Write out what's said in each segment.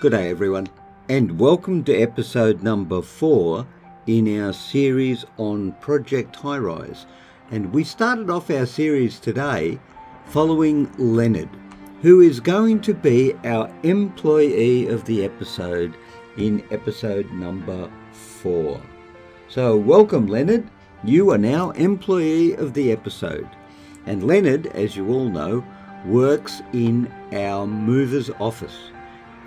Good day everyone, and welcome to episode number 4 in our series on Project Highrise. And we started off our series today following Leonard, who is going to be our employee of the episode in episode number 4. So welcome Leonard, you are now employee of the episode. And Leonard, as you all know, works in our mover's office.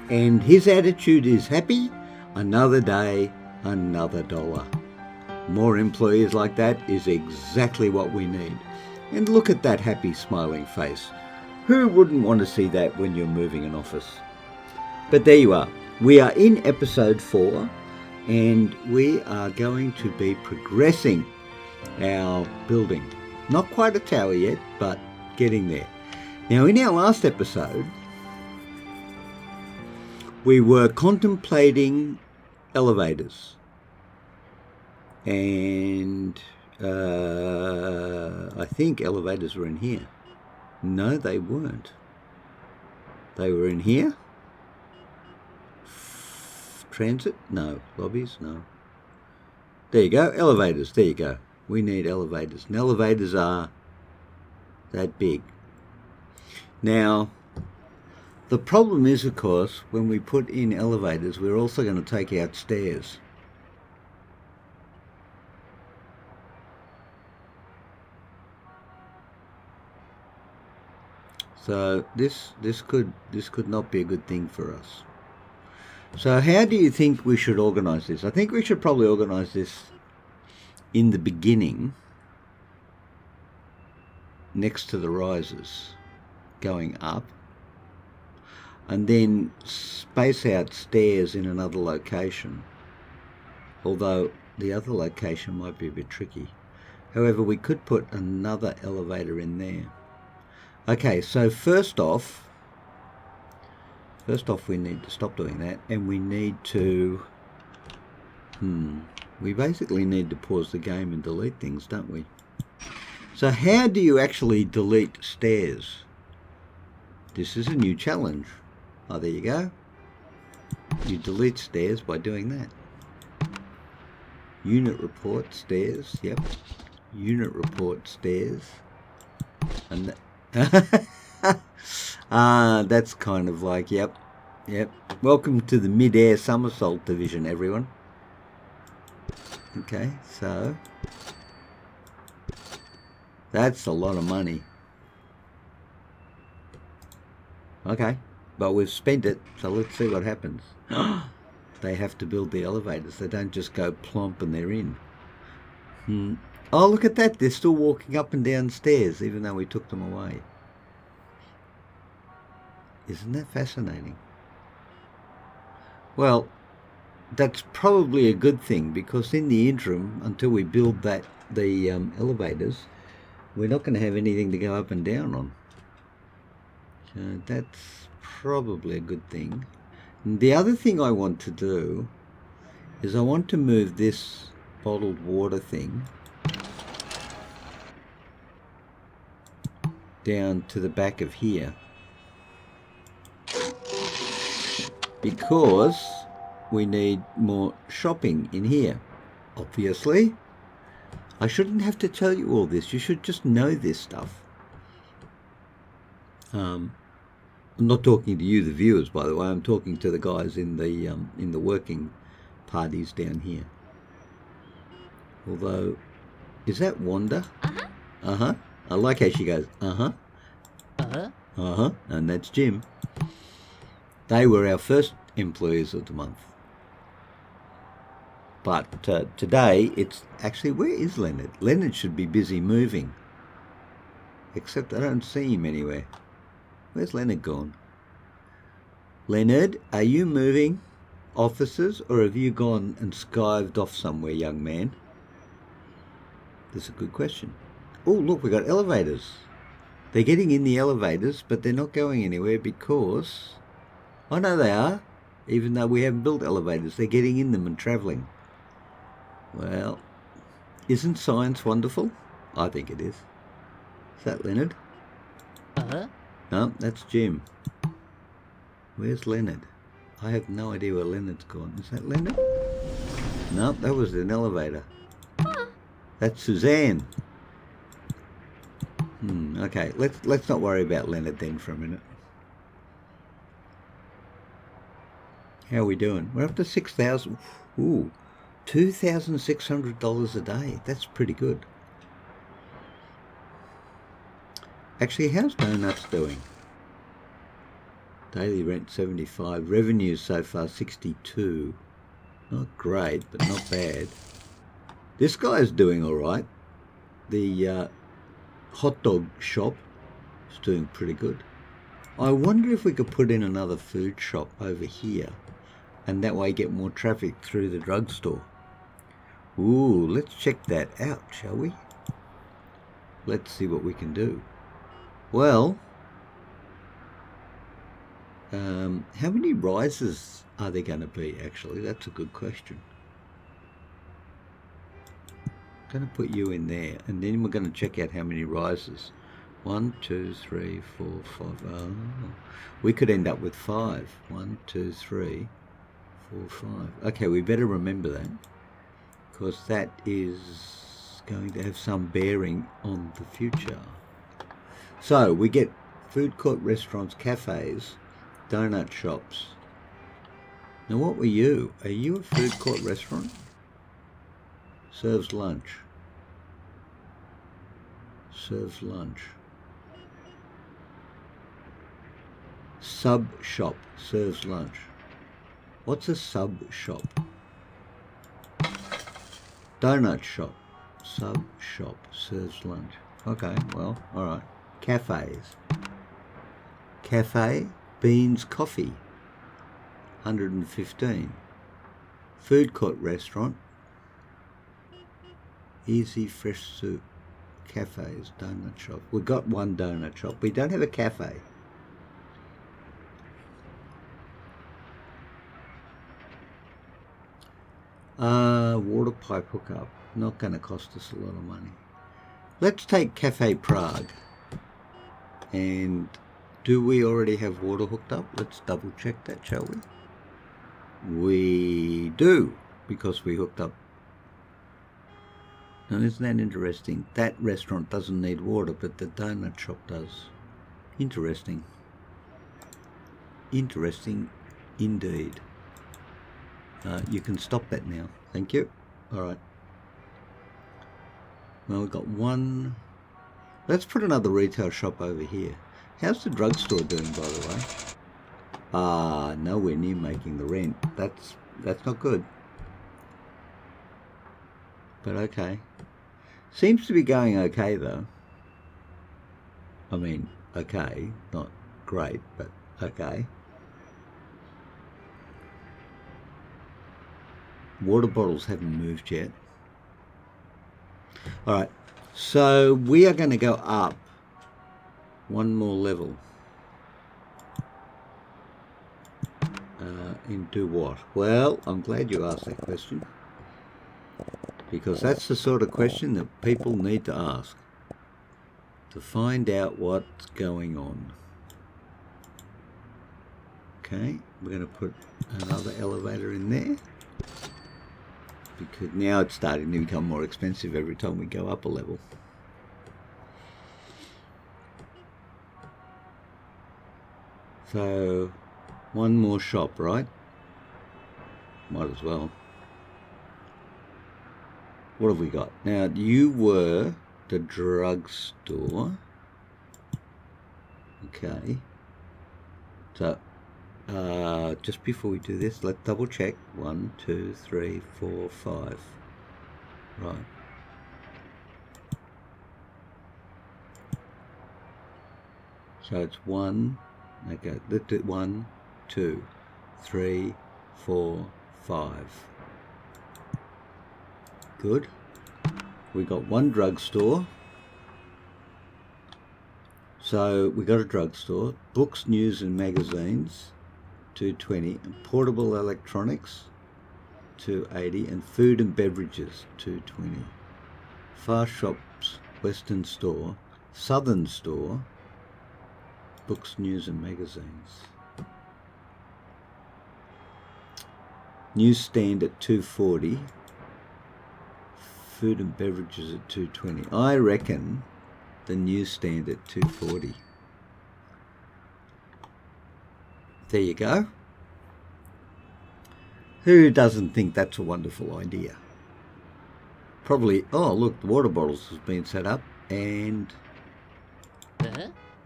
And his attitude is happy, another day, another dollar. More employees like that is exactly what we need. And look at that happy smiling face. Who wouldn't want to see that when you're moving an office? But there you are. We are in episode 4 and we are going to be progressing our building. Not quite a tower yet, but getting there. Now in our last episode, we were contemplating elevators, and I think elevators were in here. No, they weren't. They were in here. Transit? No. Lobbies? No. There you go. Elevators. There you go. We need elevators. And elevators are that big. Now, the problem is, of course, when we put in elevators, we're also going to take out stairs. So this could not be a good thing for us. So how do you think we should organise this? I think we should probably organise this in the beginning, next to the risers, going up. And then space out stairs in another location, although the other location might be a bit tricky. However, we could put another elevator in there. Okay, so first off we need to stop doing that, and we need to we basically need to pause the game and delete things, don't we? So how do you actually delete stairs? This is a new challenge. Oh, there you go. You delete stairs by doing that. Unit report stairs. Yep. Unit report stairs. And that's kind of like, yep. Welcome to the mid-air somersault division, everyone. Okay, so that's a lot of money. Okay. But we've spent it, so let's see what happens. They have to build the elevators. They don't just go plomp and they're in. Oh, look at that. They're still walking up and down stairs, even though we took them away. Isn't that fascinating? Well, that's probably a good thing, because in the interim, until we build the elevators, we're not going to have anything to go up and down on. So that's probably a good thing. And the other thing I want to do is I want to move this bottled water thing down to the back of here, because we need more shopping in here. Obviously, I shouldn't have to tell you all this. You should just know this stuff. I'm not talking to you, the viewers, by the way. I'm talking to the guys in the working parties down here. Although, is that Wanda? I like how she goes, and that's Jim. They were our first employees of the month. But today, it's actually, where is Leonard? Leonard should be busy moving. Except I don't see him anywhere. Where's Leonard gone? Leonard, are you moving offices, or have you gone and skived off somewhere, young man? That's a good question. Oh, look, we've got elevators. They're getting in the elevators, but they're not going anywhere because... I know they are, even though we haven't built elevators. They're getting in them and travelling. Well, isn't science wonderful? I think it is. Is that Leonard? No, that's Jim. Where's Leonard? I have no idea where Leonard's gone. Is that Leonard? No, that was an elevator. That's Suzanne. Okay, let's not worry about Leonard then for a minute. How are we doing? We're up to 6,000. Ooh, $2,600 a day. That's pretty good. Actually, how's Donuts doing? Daily rent 75. Revenue so far 62. Not great, but not bad. This guy's doing all right. The hot dog shop is doing pretty good. I wonder if we could put in another food shop over here, and that way get more traffic through the drugstore. Ooh, let's check that out, shall we? Let's see what we can do. Well, how many rises are there going to be, actually? That's a good question. I'm going to put you in there, and then we're going to check out how many rises. 1, 2, 3, 4, 5. Oh, we could end up with 5. 1, 2, 3, 4, 5. Okay, we better remember that, because that is going to have some bearing on the future. So we get food court, restaurants, cafes, donut shops. Now what were you? Are you a food court restaurant? Serves lunch. Serves lunch. Sub shop serves lunch. What's a sub shop? Donut shop. Sub shop serves lunch. Okay, well, all right. Cafes. Cafe, beans, coffee. 115. Food court, restaurant. Easy fresh soup. Cafes, donut shop. We've got one donut shop. We don't have a cafe. Water pipe hookup. Not going to cost us a lot of money. Let's take Cafe Prague. And do we already have water hooked up? Let's double check that, shall we? We do, because we hooked up. Now, isn't that interesting? That restaurant doesn't need water, but the donut shop does. Interesting. Interesting indeed. You can stop that now. Thank you. All right. Well, we've got one. Let's put another retail shop over here. How's the drugstore doing, by the way? Nowhere near making the rent. That's not good. But okay. Seems to be going okay, though. I mean, okay. Not great, but okay. Water bottles haven't moved yet. All right. So we are going to go up one more level. And do what? Well, I'm glad you asked that question, because that's the sort of question that people need to ask to find out what's going on. Okay, we're going to put another elevator in there, because now it's starting to become more expensive every time we go up a level. So, one more shop, right? Might as well. What have we got? Now, you were the drugstore. Okay. So, just before we do this, let's double check. 1, 2, 3, 4, 5. Right. So it's 1. Okay, let's do 1, 2, 3, 4, 5. Good. We got one drugstore. So we got a drugstore. Books, news and magazines, 220, and portable electronics, 280, and food and beverages, 220. Fast shops, Western store, Southern store, books, news and magazines. Newsstand at 240. Food and beverages at 220. I reckon the newsstand at 240. There you go. Who doesn't think that's a wonderful idea? Probably, oh look, the water bottles has been set up, and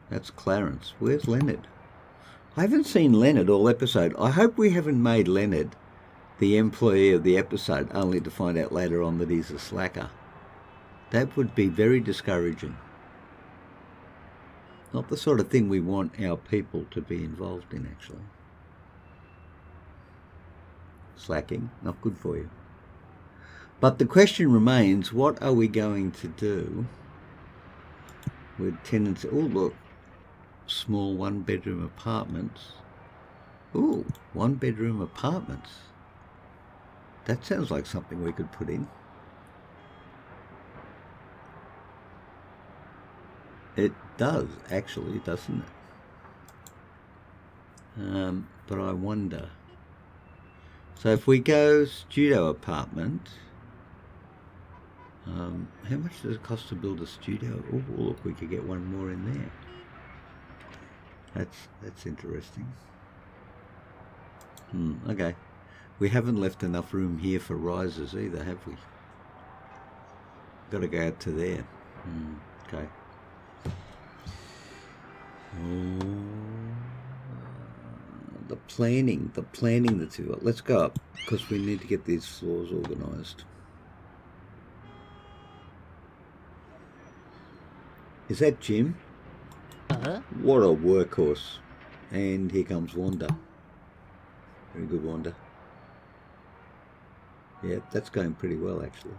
that's Clarence. Where's Leonard? I haven't seen Leonard all episode. I hope we haven't made Leonard the employee of the episode, only to find out later on that he's a slacker. That would be very discouraging. Not the sort of thing we want our people to be involved in, actually. Slacking, not good for you. But the question remains, what are we going to do with tenants? Oh, look, small one-bedroom apartments. Ooh, one-bedroom apartments. That sounds like something we could put in. It does, actually, doesn't it? But I wonder. So if we go studio apartment, how much does it cost to build a studio? Oh, look, we could get one more in there. That's interesting. Okay. We haven't left enough room here for risers either, have we? Got to go out to there. Okay. The planning that's here. Let's go up, because we need to get these floors organised. Is that Jim? What a workhorse. And here comes Wanda. Very good, Wanda. Yeah, that's going pretty well, actually.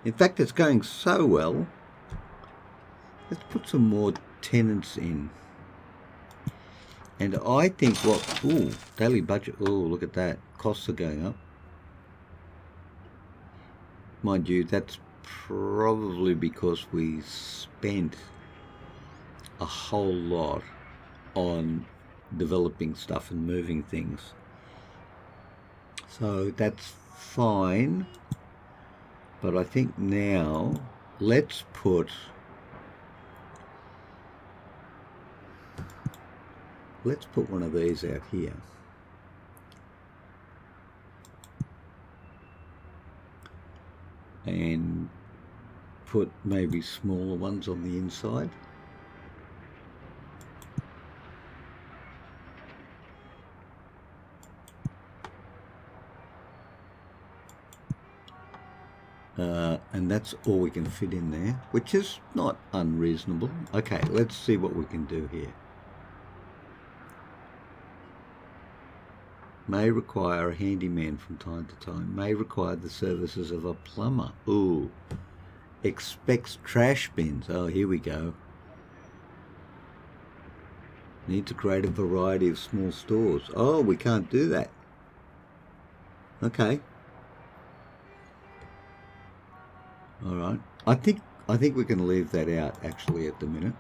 In fact, it's going so well. Let's put some more tenants in. And I think daily budget, look at that. Costs are going up. Mind you, that's probably because we spent a whole lot on developing stuff and moving things. So that's fine. But I think now let's put one of these out here. And put maybe smaller ones on the inside. And that's all we can fit in there, which is not unreasonable. Okay, let's see what we can do here. May require a handyman from time to time. May require the services of a plumber. Ooh. Expects trash bins. Oh, here we go. Need to create a variety of small stores. Oh, we can't do that. Okay. All right. I think we can leave that out actually at the minute.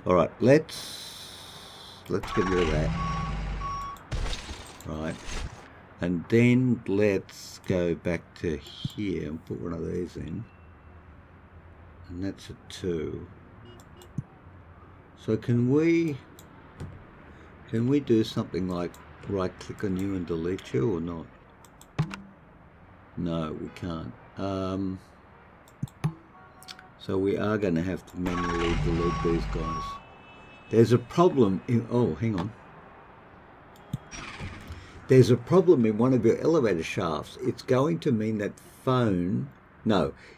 All right. Let's get rid of that. Right. And then let's go back to here and put one of these in. And that's a 2. So can we do something like right click on you and delete you or not? No, we can't. So we are going to have to manually delete these guys. There's a problem in, oh, hang on. There's a problem in one of your elevator shafts. It's going to mean that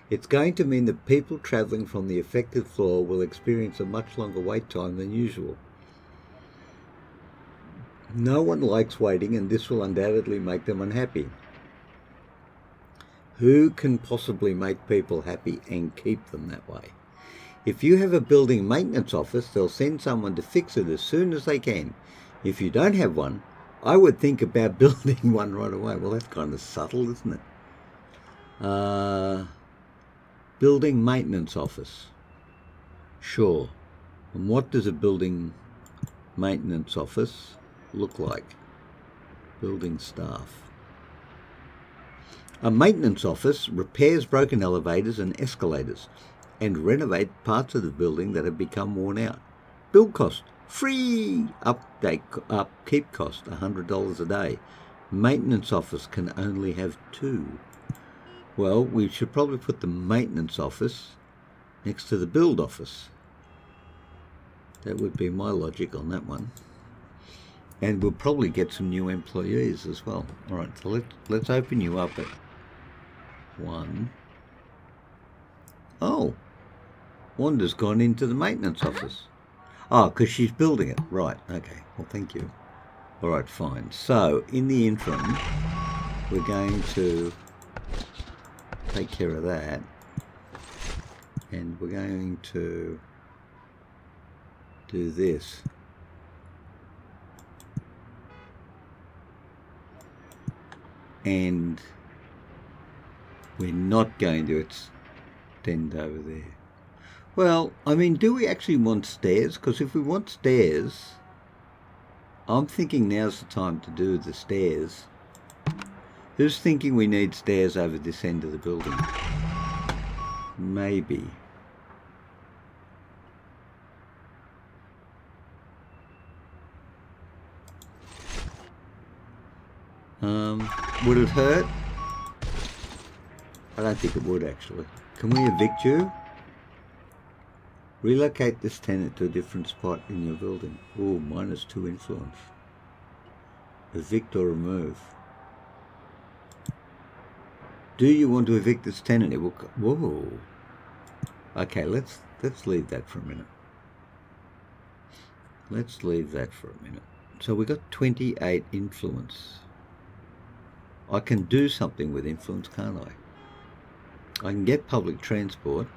it's going to mean that people travelling from the affected floor will experience a much longer wait time than usual. No one likes waiting, and this will undoubtedly make them unhappy. Who can possibly make people happy and keep them that way? If you have a building maintenance office, they'll send someone to fix it as soon as they can. If you don't have one, I would think about building one right away. Well, that's kind of subtle, isn't it? Building maintenance office. Sure. And what does a building maintenance office look like? Building staff. A maintenance office repairs broken elevators and escalators and renovate parts of the building that have become worn out. Build cost, free. Upkeep cost, $100 a day. Maintenance office can only have 2. Well, we should probably put the maintenance office next to the build office. That would be my logic on that one. And we'll probably get some new employees as well. All right, so let's open you up at 1. Oh, Wanda's gone into the maintenance office. Oh, because she's building it. Right, okay. Well, thank you. All right, fine. So, in the interim, we're going to take care of that. And we're going to do this. And we're not going to extend over there. Well, I mean, do we actually want stairs? Because if we want stairs, I'm thinking now's the time to do the stairs. Who's thinking we need stairs over this end of the building? Maybe. Would it hurt? I don't think it would, actually. Can we evict you? Relocate this tenant to a different spot in your building. Oh, -2 influence. Evict or remove. Do you want to evict this tenant? It will. Whoa. Okay, let's leave that for a minute. Let's leave that for a minute. So we got 28 influence. I can do something with influence, can't I? I can get public transport.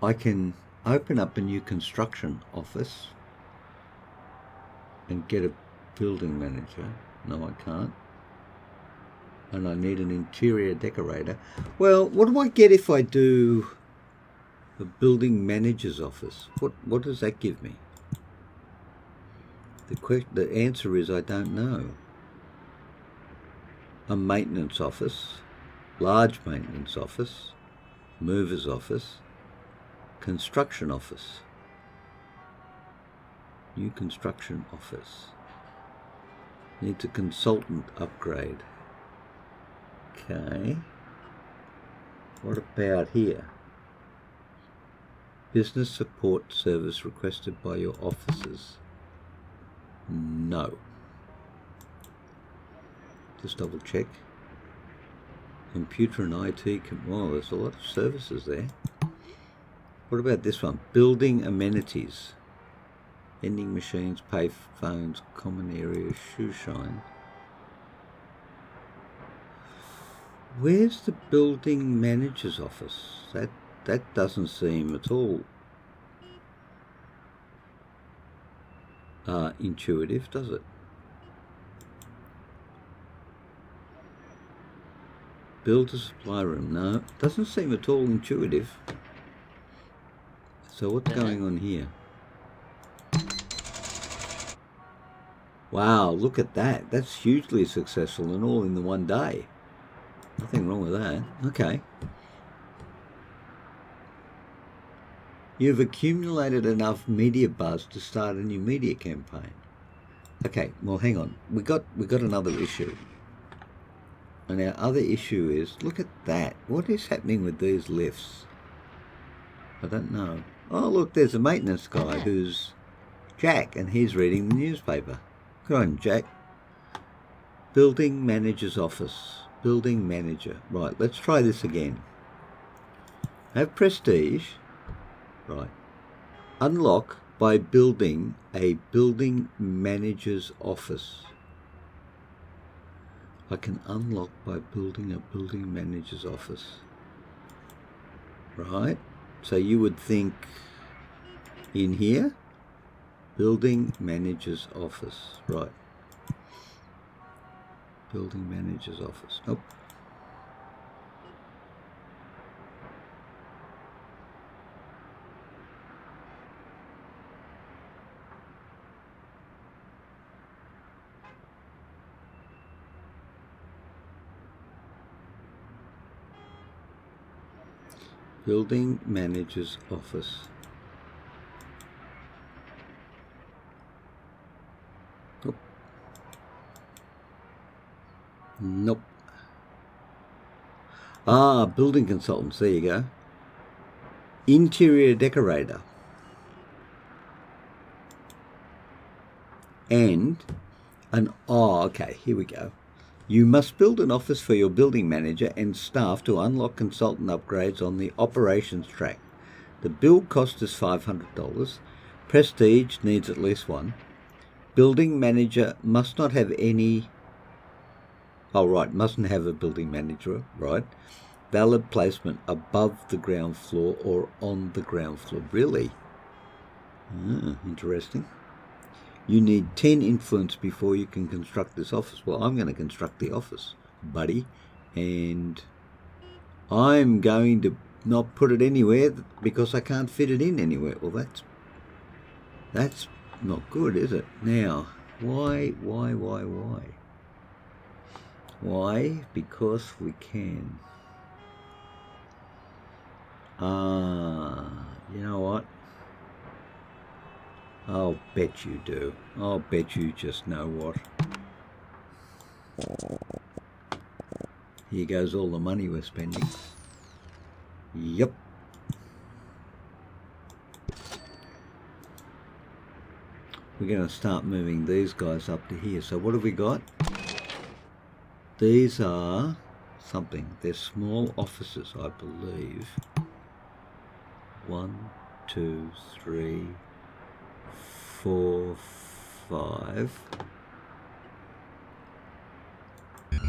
I can open up a new construction office and get a building manager. No, I can't. And I need an interior decorator. Well, what do I get if I do the building manager's office? What does that give me? The answer is I don't know. A maintenance office, large maintenance office, mover's office, construction office, new construction office. Needs a consultant upgrade. Okay. What about here? Business support service requested by your officers. No. Just double check. Computer and IT. Well, there's a lot of services there. What about this one? Building amenities. Vending machines, pay phones, common areas, shoe shine. Where's the building manager's office? That doesn't seem at all intuitive, does it? Build a supply room. No, doesn't seem at all intuitive. So what's going on here? Wow, look at that. That's hugely successful and all in the one day. Nothing wrong with that. Okay. You've accumulated enough media buzz to start a new media campaign. Okay, well, hang on. We got another issue. And our other issue is, look at that. What is happening with these lifts? I don't know. Oh, look, there's a maintenance guy who's Jack, and he's reading the newspaper. Good on, Jack. Building manager's office. Building manager. Right, let's try this again. Have prestige. Right. Unlock by building a building manager's office. I can unlock by building a building manager's office. Right. So you would think in here, building manager's office. Right. Building manager's office. Nope. Building manager's office. Nope. Nope. Ah, building consultants. There you go. Interior decorator. And okay, here we go. You must build an office for your building manager and staff to unlock consultant upgrades on the operations track. The build cost is $500. Prestige needs at least one. Building manager must not have any... Oh, right, mustn't have a building manager, right? Valid placement above the ground floor or on the ground floor. Really? Interesting. You need 10 influence before you can construct this office. Well, I'm going to construct the office, buddy. And I'm going to not put it anywhere because I can't fit it in anywhere. Well, that's not good, is it? Now, why? Why? Because we can. You know what? I'll bet you do. I'll bet you just know what. Here goes all the money we're spending. Yep. We're going to start moving these guys up to here. So what have we got? These are something. They're small offices, I believe. 1, 2, 3, 4, 5.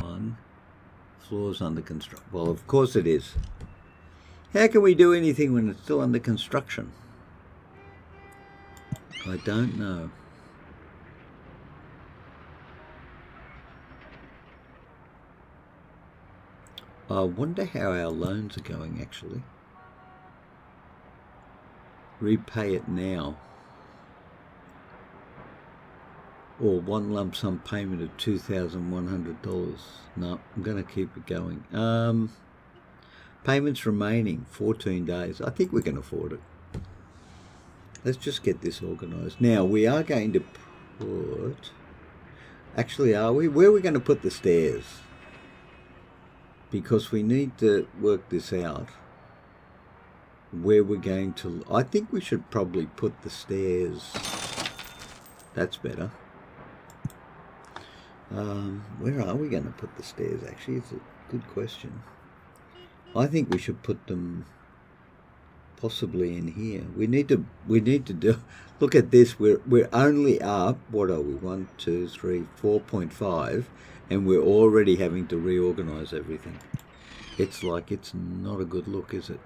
1. Floors under construction. Well, of course it is. How can we do anything when it's still under construction? I don't know. I wonder how our loans are going, actually. Repay it now. Or one lump sum payment of $2,100. No, I'm going to keep it going. Payments remaining, 14 days. I think we can afford it. Let's just get this organised. Now, we are going to put... Actually, are we? Where are we going to put the stairs? Because we need to work this out. Where we're going to... I think we should probably put the stairs... That's better. Where are we going to put the stairs, actually? It's a good question. I think we should put them possibly in here. We need to do... Look at this. We're only up... What are we? 1, 2, 3, 4.5... And we're already having to reorganise everything. It's like it's not a good look, is it?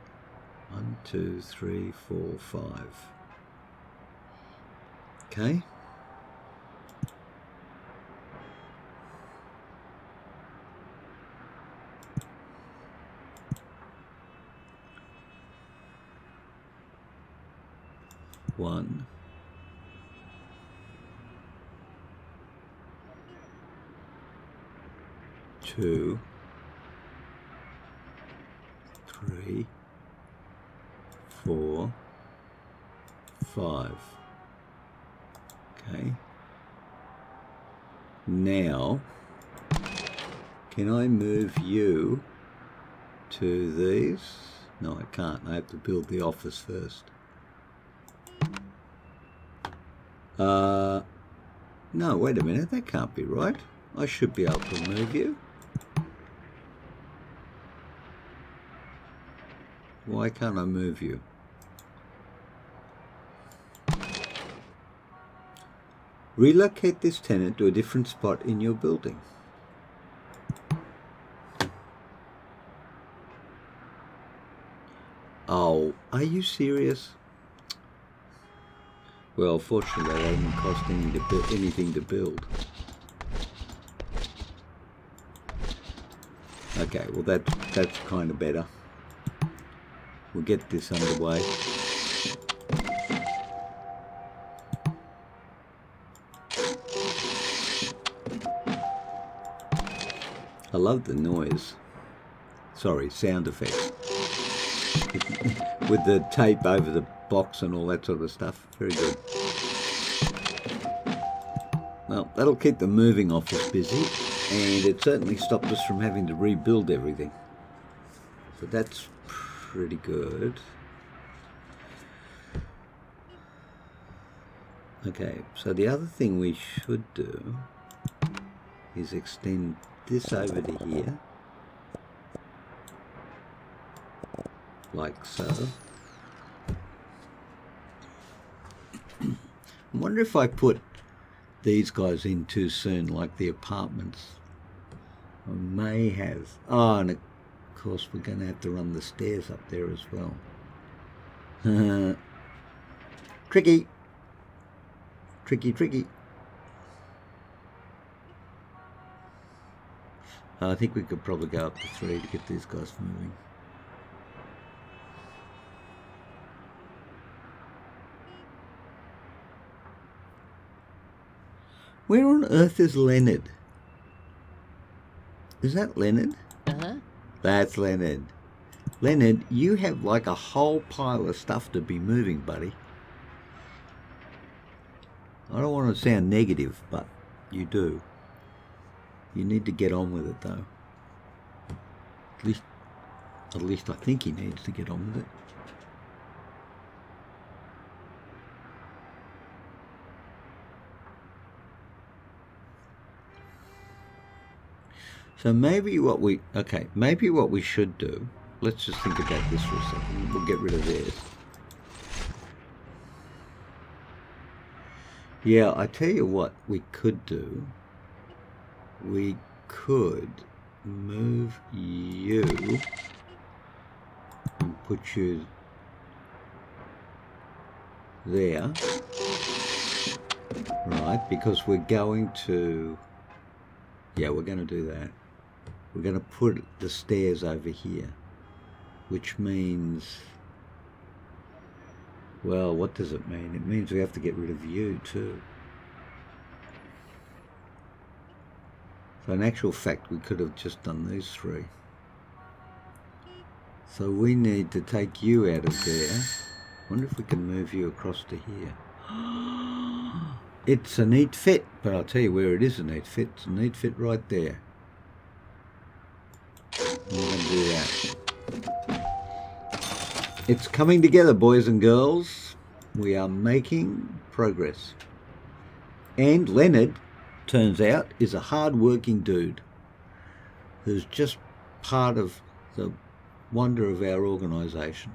1, 2, 3, 4, 5. Okay. One. 2, 3, 4, 5. Okay. Now, can I move you to these? No, I can't. I have to build the office first. No, wait a minute. That can't be right. I should be able to move you. Why can't I move you? Relocate this tenant to a different spot in your building. Oh, are you serious? Well, fortunately, that doesn't cost anything to build. Okay, well that's kind of better. We'll get this underway. I love the noise. Sorry, sound effects. with the tape over the box and all that sort of stuff. Very good. Well, that'll keep the moving office busy, and it certainly stopped us from having to rebuild everything. So that's pretty good. Okay, so the other thing we should do is extend this over to here, like so. I wonder if I put these guys in too soon, like the apartments. I may have. Oh, and of course we're going to have to run the stairs up there as well. Tricky. Tricky, tricky. I think we could probably go up to 3 to get these guys moving. Where on earth is Leonard? Is that Leonard? Uh-huh. That's Leonard. Leonard, you have like a whole pile of stuff to be moving, buddy. I don't want to sound negative, but you do. You need to get on with it, though. At least I think he needs to get on with it. So maybe what we should do, let's just think about this for a second. We'll get rid of theirs. Yeah, I tell you what we could do. We could move you and put you there, right? Because we're going to, yeah, we're going to do that. We're going to put the stairs over here, which means, well, what does it mean? It means we have to get rid of you too. So in actual fact, we could have just done these 3. So we need to take you out of there. Wonder if we can move you across to here. It's a neat fit, but I'll tell you where it is a neat fit. It's a neat fit right there. We're going to do that. It's coming together, boys and girls. We are making progress. And Leonard, turns out, is a hard-working dude who's just part of the wonder of our organisation.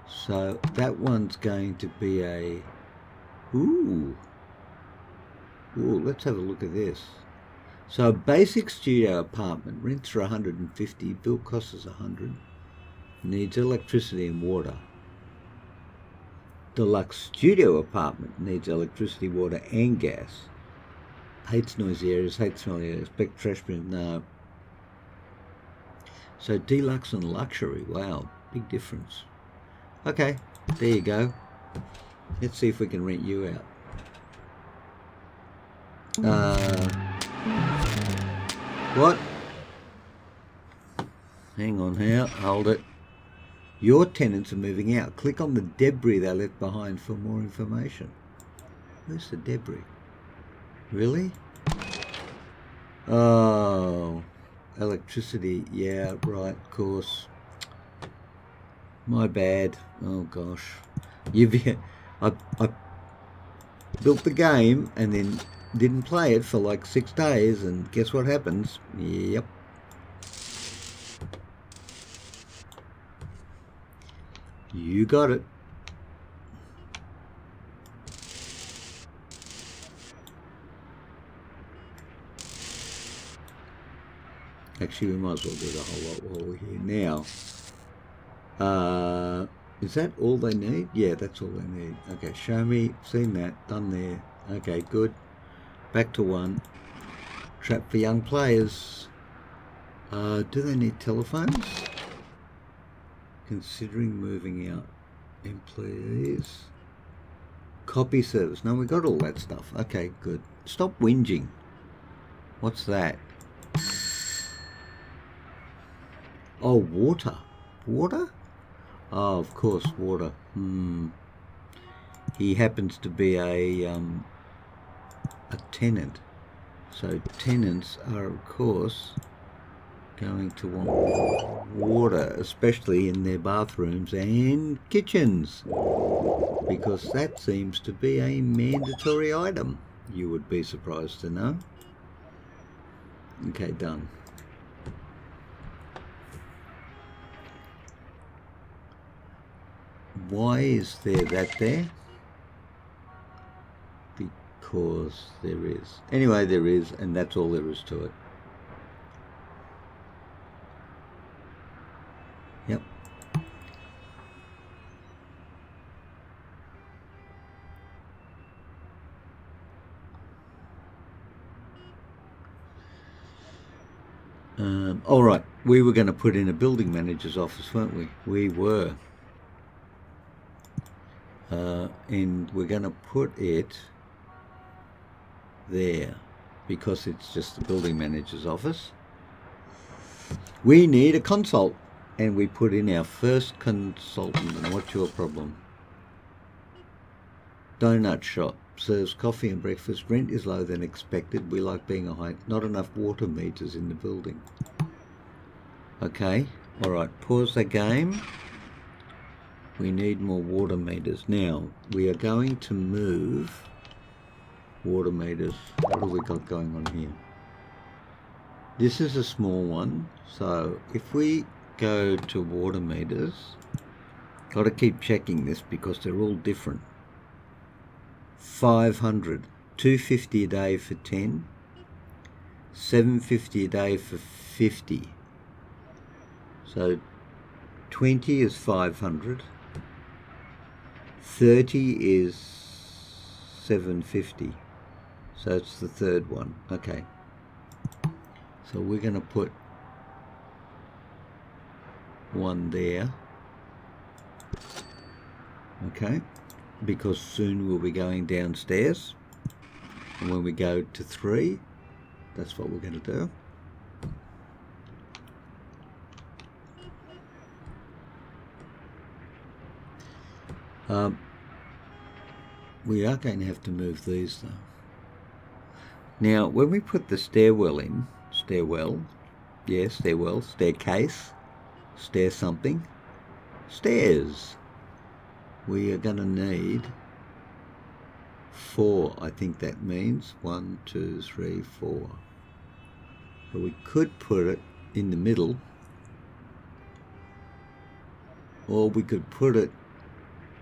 So that one's going to be a... Ooh, let's have a look at this. So a basic studio apartment, rents are 150, bill cost is 100, needs electricity and water. Deluxe studio apartment needs electricity, water and gas. Hates noisy areas, hates smelly areas, expect trash bins, no. So deluxe and luxury, wow, big difference. Okay, there you go. Let's see if we can rent you out. What? Hang on here, hold it. Your tenants are moving out. Click on the debris they left behind for more information. Where's the debris? Really? Oh, electricity. Yeah, right, of course. My bad. Oh gosh. I built the game and then didn't play it for like 6 days, and guess what happens? Yep. You got it. Actually, we might as well do the whole lot while we're here. Now, is that all they need? Yeah, that's all they need. Okay, show me. Seen that. Done there. Okay, good. Back to 1. Trap for young players. Do they need telephones? Considering moving out. Employees. Copy service. No, we got all that stuff. Okay, good. Stop whinging. What's that? Oh, water. Water? Oh, of course, water. He happens to be a tenant. So tenants are, of course, going to want water, especially in their bathrooms and kitchens, because that seems to be a mandatory item, you would be surprised to know. Okay, done. Why is there that there? Because there is. Anyway, there is, and that's all there is to it. Yep. All right, we were going to put in a building manager's office, weren't we? We were. And we're going to put it there because it's just the building manager's office. We need a consult, and we put in our first consultant. And what's your problem? Donut shop serves coffee and breakfast. Rent is lower than expected. We like being a high. Not enough water meters in the building. Okay, all right, pause the game. We need more water meters. Now, we are going to move water meters. What have we got going on here? This is a small one. So if we go to water meters, got to keep checking this because they're all different. 500, 250 a day for 10, 750 a day for 50. So 20 is 500, 30 is 750. So it's the third one. Okay. So we're going to put one there. Okay. Because soon we'll be going downstairs. And when we go to 3, that's what we're going to do. We are going to have to move these though. Now, when we put the stairwell in, staircase, stair something, stairs, we are going to need 4, I think that means. 1, 2, 3, 4. So we could put it in the middle, or we could put it,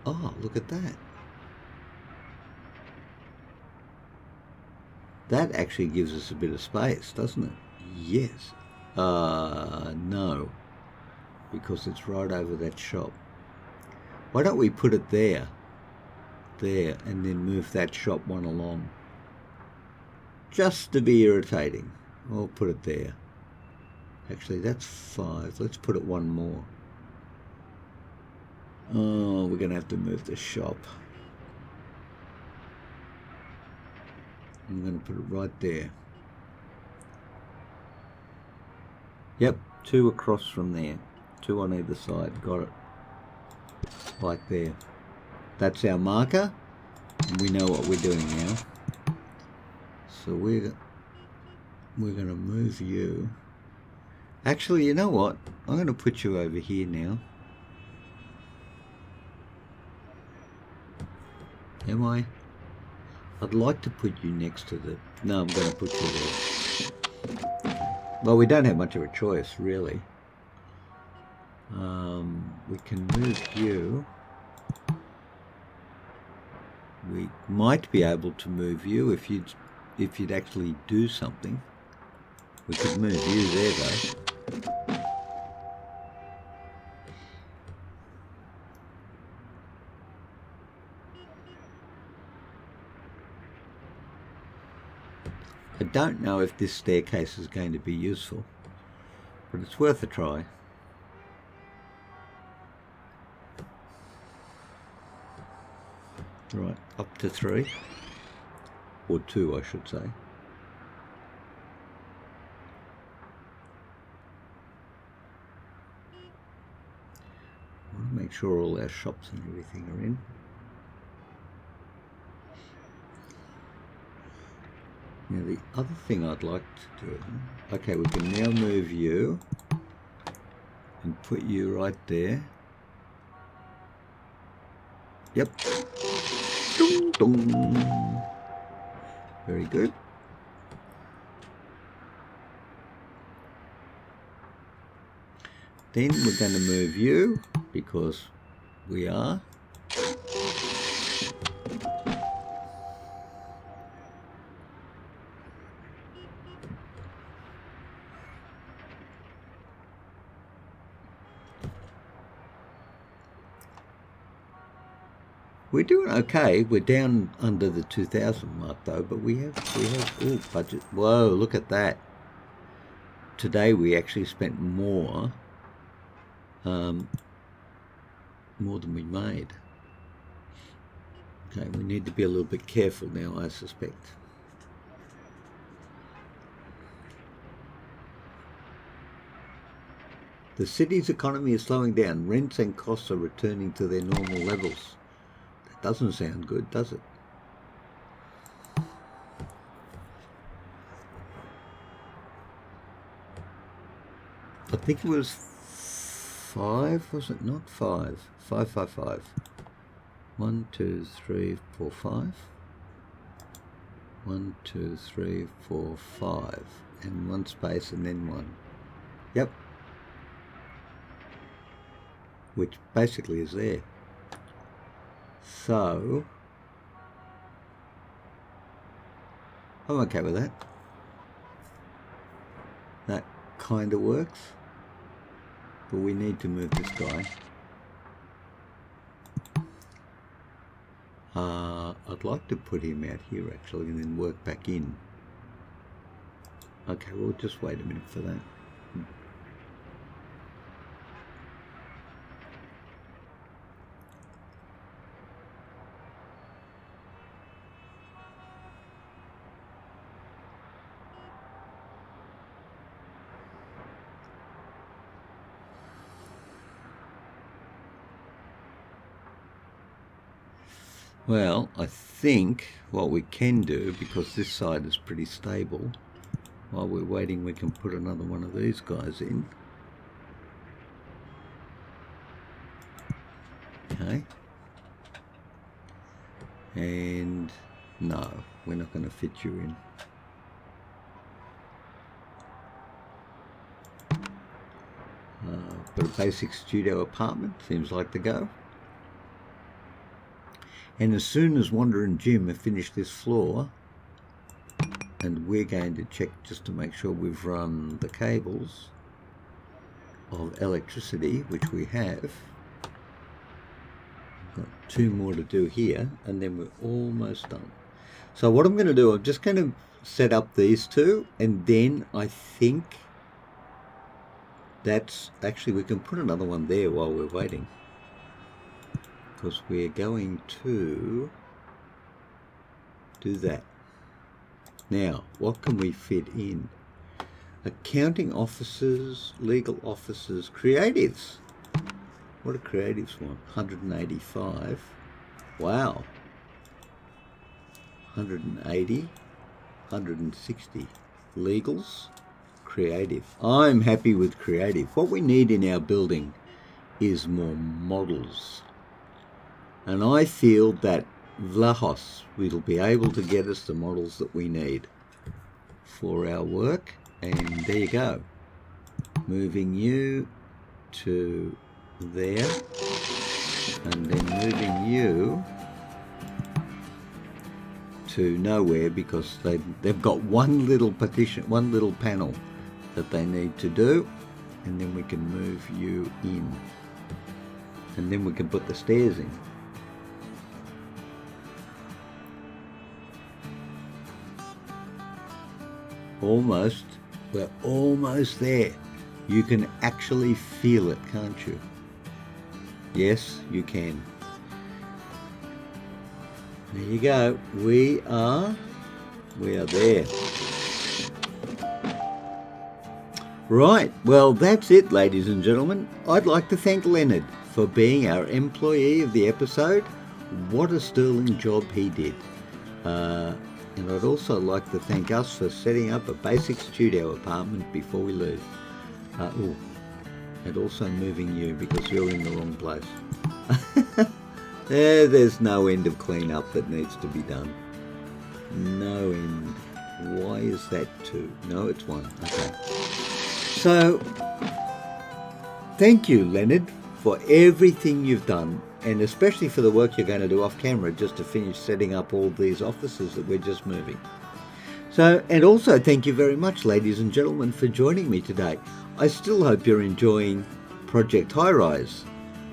oh, look at that. That actually gives us a bit of space, doesn't it? Yes. No, because it's right over that shop. Why don't we put it there, and then move that shop one along? Just to be irritating. I'll put it there. Actually, that's 5. Let's put it one more. Oh, we're going to have to move the shop. I'm going to put it right there. Yep, 2 across from there. 2 on either side. Got it. Like there. That's our marker. And we know what we're doing now. So we're going to move you. Actually, you know what? I'm going to put you over here now. Am I? I'd like to put you next to the... No, I'm going to put you there. Well, we don't have much of a choice, really. We can move you. We might be able to move you if you'd actually do something. We could move you there, though. I don't know if this staircase is going to be useful, but it's worth a try. Right, up to 3, or 2 I should say. make sure all our shops and everything are in. Now the other thing I'd like to do, okay, we can now move you and put you right there. Yep. Ding, dong. Very good. Then we're going to move you, because we are. We're doing okay. We're down under the 2,000 mark though, but we have budget. Whoa, look at that. Today we actually spent more than we made. Okay, we need to be a little bit careful now, I suspect. The city's economy is slowing down. Rents and costs are returning to their normal levels. That doesn't sound good, does it? I think it was 5, was it not? 5. 5, 5, 5. 1, 2, 3, 4, 5. 1, 2, 3, 4, 5. And 1 space and then 1. Yep. Which basically is there. So, I'm okay with that. That kind of works. But we need to move this guy. I'd like to put him out here actually and then work back in. Okay, we'll just wait a minute for that. Well, I think what we can do, because this side is pretty stable, while we're waiting we can put another one of these guys in. Okay. And no, we're not going to fit you in. But a basic studio apartment seems like the go. And as soon as Wanda and Jim have finished this floor, and we're going to check just to make sure we've run the cables of electricity, which we have. We've got 2 more to do here, and then we're almost done. So what I'm going to do, I'm just going to set up these 2, and then I think that's actually, we can put another one there while we're waiting. Because we're going to do that. Now, what can we fit in? Accounting officers, legal officers, creatives. What do creatives want? 185. Wow. 180. 160. Legals, creative. I'm happy with creative. What we need in our building is more models. And I feel that Vlahos will be able to get us the models that we need for our work. And there you go. Moving you to there. And then moving you to nowhere, because they've got one little partition, one little panel that they need to do. And then we can move you in. And then we can put the stairs in. Almost, we're almost there. You can actually feel it, can't you? Yes, you can. There you go. We are there. Right, well that's it, ladies and gentlemen. I'd like to thank Leonard for being our employee of the episode. What a sterling job he did. And I'd also like to thank us for setting up a basic studio apartment before we leave. And also moving you because you're in the wrong place. There's no end of clean-up that needs to be done. No end. Why is that 2? No, it's 1. Okay. So, thank you, Leonard, for everything you've done, and especially for the work you're going to do off camera just to finish setting up all these offices that we're just moving. So, and also thank you very much, ladies and gentlemen, for joining me today. I still hope you're enjoying Project Highrise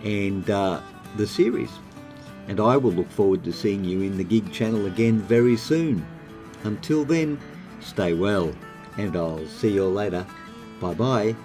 and the series. And I will look forward to seeing you in the gig channel again very soon. Until then, stay well, and I'll see you all later. Bye-bye.